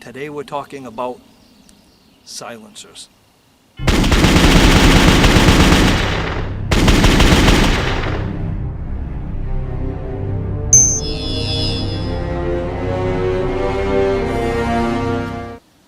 Today we're talking about silencers.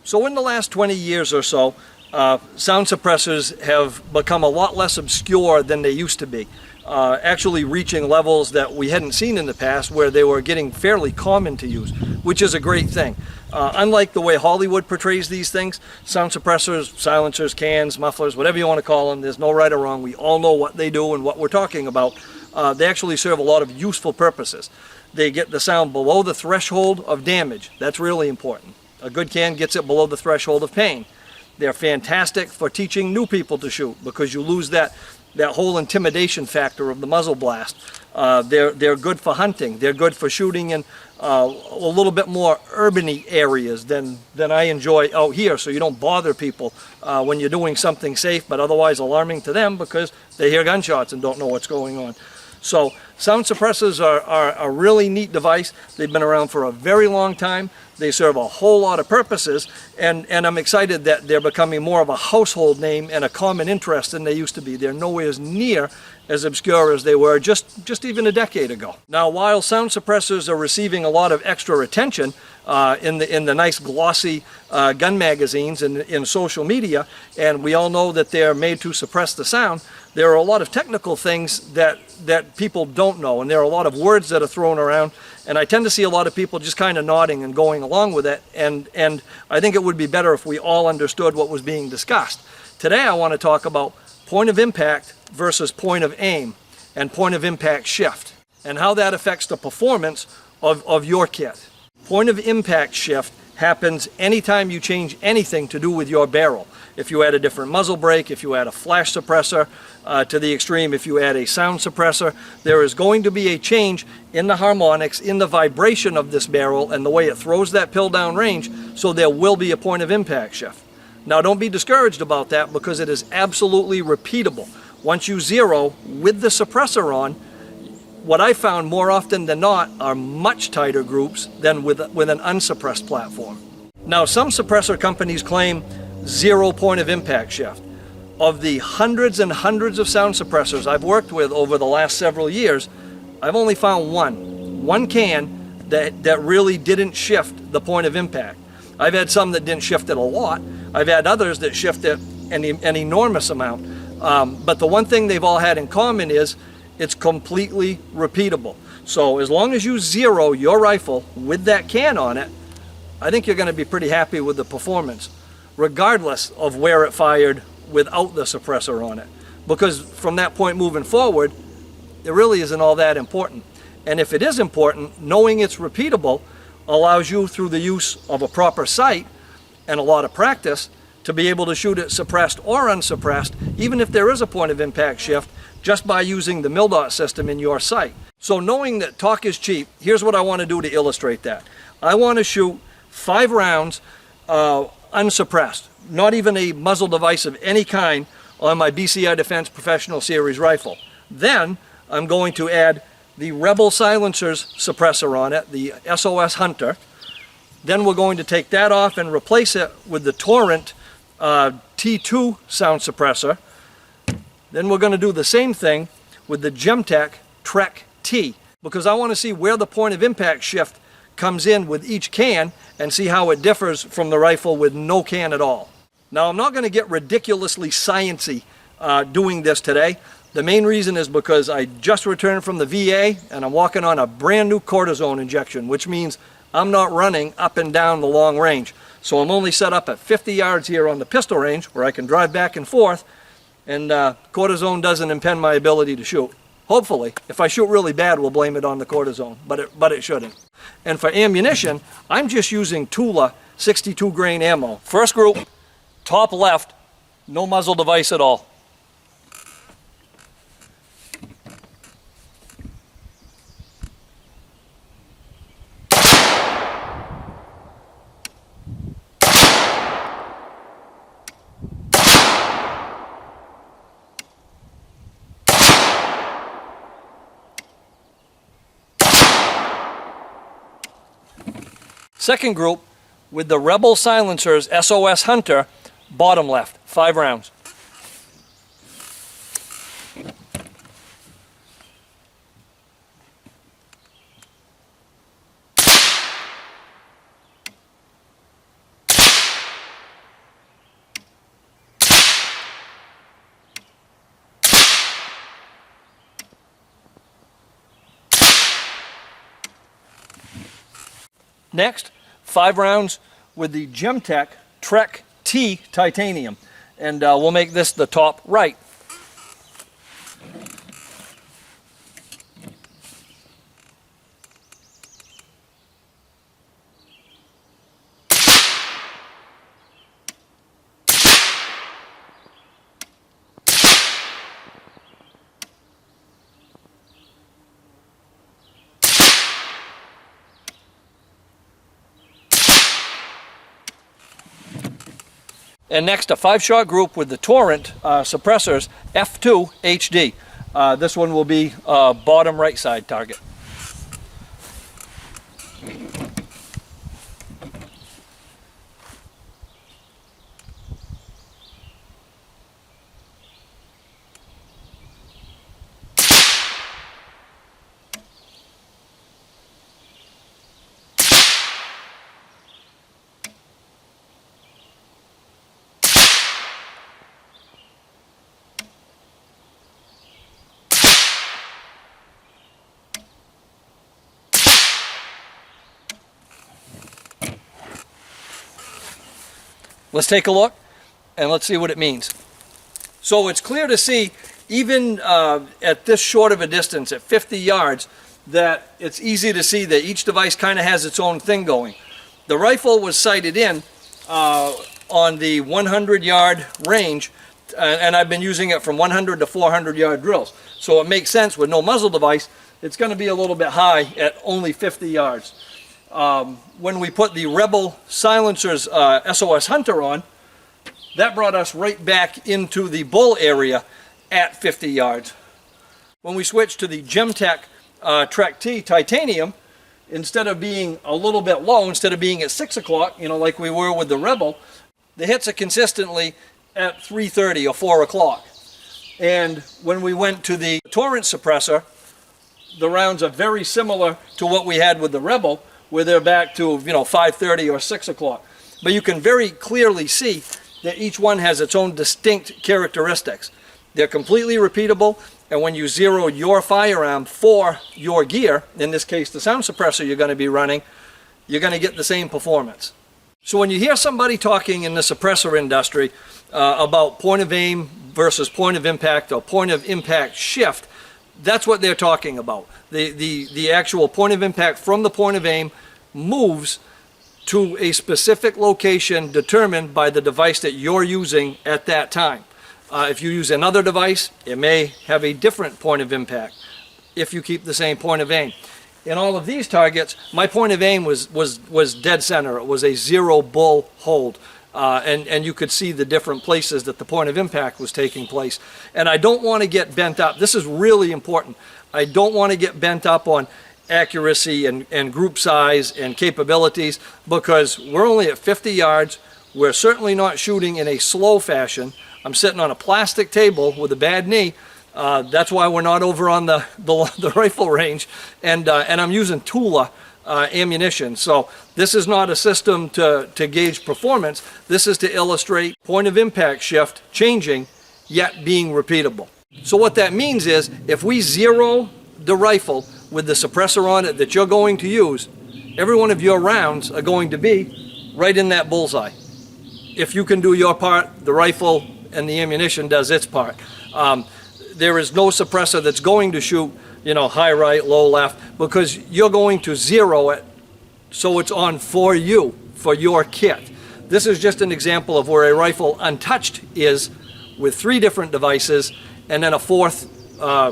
So in the last 20 years or so, sound suppressors have become a lot less obscure than they used to be, actually reaching levels that we hadn't seen in the past where they were getting fairly common to use, which is a great thing. Unlike the way Hollywood portrays these things, sound suppressors, silencers, cans, mufflers, whatever you want to call them, there's no right or wrong. We all know what they do and what we're talking about. They actually serve a lot of useful purposes. They get the sound below the threshold of damage. That's really important. A good can gets it below the threshold of pain. They're fantastic for teaching new people to shoot because you lose that whole intimidation factor of the muzzle blast. They're good for hunting. They're good for shooting in a little bit more urban-y areas than I enjoy out here, so you don't bother people when you're doing something safe but otherwise alarming to them because they hear gunshots and don't know what's going on. So sound suppressors are a really neat device. They've been around for a very long time. They serve a whole lot of purposes, and I'm excited that they're becoming more of a household name and a common interest than they used to be. They're nowhere near as obscure as they were just even a decade ago. Now, while sound suppressors are receiving a lot of extra attention in the nice glossy gun magazines and in social media, and we all know that they're made to suppress the sound, there are a lot of technical things that people don't know, and there are a lot of words that are thrown around, and I tend to see a lot of people just kind of nodding and going along with it, and I think it would be better if we all understood what was being discussed. Today I want to talk about point of impact versus point of aim and point of impact shift, and how that affects the performance of your kit. Point of impact shift happens anytime you change anything to do with your barrel. If you add a different muzzle brake, if you add a flash suppressor, to the extreme, if you add a sound suppressor, there is going to be a change in the harmonics, in the vibration of this barrel and the way it throws that pill down range, so there will be a point of impact shift. Now don't be discouraged about that because it is absolutely repeatable. Once you zero with the suppressor on, what I found more often than not are much tighter groups than with an unsuppressed platform. Now some suppressor companies claim 0 point of impact shift. Of the hundreds and hundreds of sound suppressors I've worked with over the last several years, I've only found one can that really didn't shift the point of impact. I've had some that didn't shift it a lot. I've had others that shift it an enormous amount. But the one thing they've all had in common is it's completely repeatable. So as long as you zero your rifle with that can on it, I think you're going to be pretty happy with the performance, regardless of where it fired without the suppressor on it. Because from that point moving forward, it really isn't all that important. And if it is important, knowing it's repeatable allows you, through the use of a proper sight and a lot of practice, to be able to shoot it suppressed or unsuppressed, even if there is a point of impact shift, just by using the mil-dot system in your sight. So knowing that talk is cheap, here's what I want to do to illustrate that. I want to shoot 5 rounds unsuppressed, not even a muzzle device of any kind, on my BCI Defense Professional Series rifle. Then I'm going to add the Rebel silencers suppressor on it, the SOS-Hunter. Then we're going to take that off and replace it with the Torrent T2 sound suppressor. Then we're going to do the same thing with the Gemtech TREK-T, because I want to see where the point of impact shift comes in with each can and see how it differs from the rifle with no can at all. Now I'm not going to get ridiculously sciencey doing this today. The main reason is because I just returned from the VA and I'm walking on a brand new cortisone injection, which means I'm not running up and down the long range. So I'm only set up at 50 yards here on the pistol range where I can drive back and forth, and cortisone doesn't impede my ability to shoot. Hopefully. If I shoot really bad, we'll blame it on the cortisone, but it shouldn't. And for ammunition, I'm just using Tula 62 grain ammo. First group, top left, no muzzle device at all. Second group, with the Rebel Silencers SOS-Hunter, bottom left, 5 rounds. Next, 5 rounds with the Gemtech TREK-T Titanium, and we'll make this the top right. And next, a 5-shot group with the Torrent Suppressors F2HD. This one will be bottom right side target. Let's take a look and let's see what it means. So it's clear to see, even at this short of a distance, at 50 yards, that it's easy to see that each device kind of has its own thing going. The rifle was sighted in on the 100-yard range, and I've been using it from 100 to 400-yard drills. So it makes sense with no muzzle device, it's going to be a little bit high at only 50 yards. When we put the Rebel Silencers SOS-Hunter on, that brought us right back into the bull area at 50 yards. When we switched to the Gemtech TREK-T Titanium, instead of being a little bit low, instead of being at 6 o'clock, you know, like we were with the Rebel, the hits are consistently at 3:30 or 4 o'clock. And when we went to the Torrent suppressor, the rounds are very similar to what we had with the Rebel, where they're back to, you know, 5:30 or 6 o'clock. But you can very clearly see that each one has its own distinct characteristics. They're completely repeatable, and when you zero your firearm for your gear, in this case the sound suppressor you're going to be running, you're going to get the same performance. So when you hear somebody talking in the suppressor industry about point of aim versus point of impact or point of impact shift, that's what they're talking about. The actual point of impact from the point of aim moves to a specific location determined by the device that you're using at that time. If you use another device, it may have a different point of impact if you keep the same point of aim. In all of these targets, my point of aim was dead center. It was a 0 bull hold. And you could see the different places that the point of impact was taking place. And I don't want to get bent up. This is really important. I don't want to get bent up on accuracy and group size and capabilities, because we're only at 50 yards. We're certainly not shooting in a slow fashion. I'm sitting on a plastic table with a bad knee. That's why we're not over on the rifle range. And I'm using Tula ammunition. So this is not a system to gauge performance. This is to illustrate point of impact shift changing, yet being repeatable. So what that means is, if we zero the rifle with the suppressor on it that you're going to use, every one of your rounds are going to be right in that bullseye. If you can do your part, the rifle and the ammunition does its part. There is no suppressor that's going to shoot, you know, high right, low left, because you're going to zero it so it's on for you, for your kit. This is just an example of where a rifle untouched is, with 3 different devices and then a 4th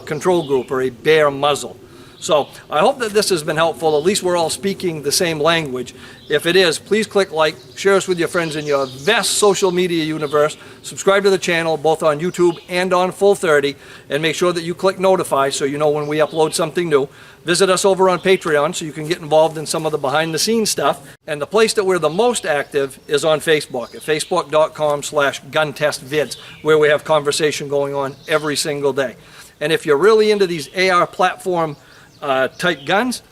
control group, or a bare muzzle. So I hope that this has been helpful. At least we're all speaking the same language. If it is, please click like, share us with your friends in your vast social media universe, subscribe to the channel both on YouTube and on Full30, and make sure that you click notify so you know when we upload something new. Visit us over on Patreon so you can get involved in some of the behind-the-scenes stuff. And the place that we're the most active is on Facebook at facebook.com/guntestvids, where we have conversation going on every single day. And if you're really into these AR platform type guns,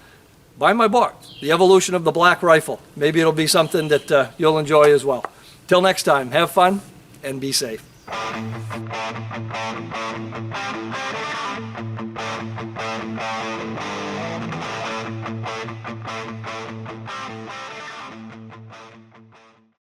buy my book, The Evolution of the Black Rifle. Maybe it'll be something that you'll enjoy as well. Till next time, have fun and be safe.